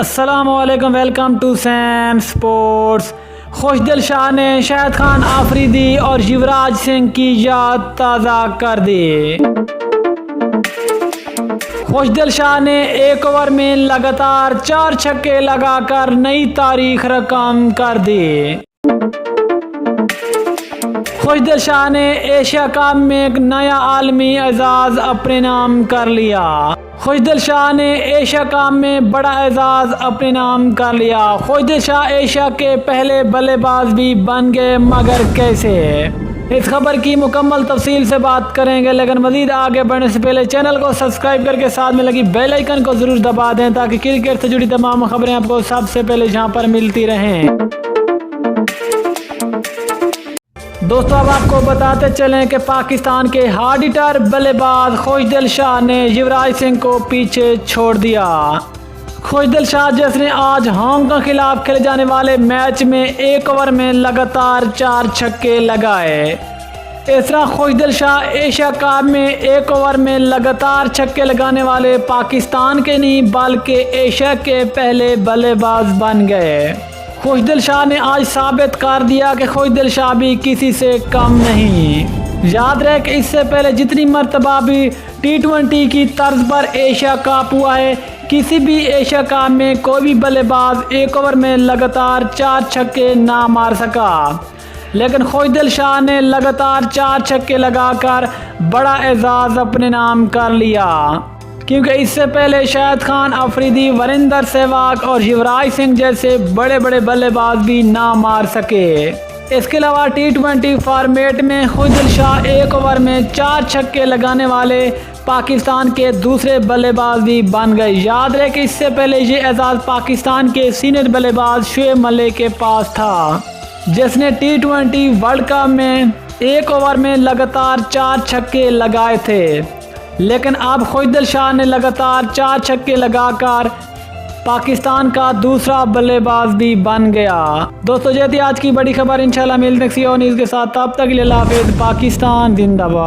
अस्सलामुअलैकुम, welcome to Sam sports. खुशदिल शाह ने शाहिद खान आफरीदी और युवराज सिंह की याद ताज़ा कर दी। खुशदिल शाह ने एक ओवर में लगातार 4 छक्के लगाकर नई तारीख रकम कर दी। खुशदिल शाह ने एशिया कप में एक नया आलमी एजाज़ अपने नाम कर लिया। खुशदिल शाह ने एशिया कप में बड़ा एजाज़ अपने नाम कर लिया। खुशदिल शाह एशिया के पहले बल्लेबाज भी बन गए, मगर कैसे? इस खबर की मुकम्मल तफसील से बात करेंगे, लेकिन मज़ीद आगे बढ़ने से पहले चैनल को सब्सक्राइब करके साथ में लगी बेल आइकन को ज़रूर दबा दें ताकि क्रिकेट से जुड़ी तमाम खबरें आपको सबसे पहले यहाँ पर मिलती रहें। दोस्तों, अब आपको बताते चलें कि पाकिस्तान के हार्ड हिटर बल्लेबाज खुशदिल शाह ने युवराज सिंह को पीछे छोड़ दिया। खुशदिल शाह जिसने आज हांगकांग के खिलाफ खेले जाने वाले मैच में एक ओवर में लगातार 4 छक्के लगाए। इस तरह खुशदिल शाह एशिया कप में एक ओवर में लगातार छक्के लगाने वाले पाकिस्तान के नहीं बल्कि एशिया के पहले बल्लेबाज बन गए। खुशदिल शाह ने आज साबित कर दिया कि खुशदिल शाह भी किसी से कम नहीं। याद रहे कि इससे पहले जितनी मरतबा भी T20 की तर्ज पर एशिया कप हुआ है, किसी भी एशिया कप में कोई भी बल्लेबाज एक ओवर में लगातार 4 छक्के ना मार सका, लेकिन खुशदिल शाह ने लगातार 4 छक्के लगाकर बड़ा एजाज़ अपने नाम कर लिया, क्योंकि इससे पहले शाहिद खान आफरीदी, वीरेंद्र सहवाग और युवराज सिंह जैसे बड़े बड़े बल्लेबाज भी ना मार सके। इसके अलावा T20 फॉर्मेट में खुशदिल शाह एक ओवर में 4 छक्के लगाने वाले पाकिस्तान के दूसरे बल्लेबाज भी बन गए। याद रहे कि इससे पहले ये एजाज़ पाकिस्तान के सीनियर बल्लेबाज शुएब मलिक के पास था, जिसने T20 वर्ल्ड कप में एक ओवर में लगातार 4 छक्के लगाए थे। लेकिन अब खुशदिल शाह ने लगातार 4 छक्के लगाकर पाकिस्तान का दूसरा बल्लेबाज भी बन गया। दोस्तों, ये थी आज की बड़ी खबर। इंशाल्लाह मिलते हैं किसी और न्यूज़ के साथ, तब तक के लिए अल्लाह हाफ़िज़। पाकिस्तान जिंदाबाद।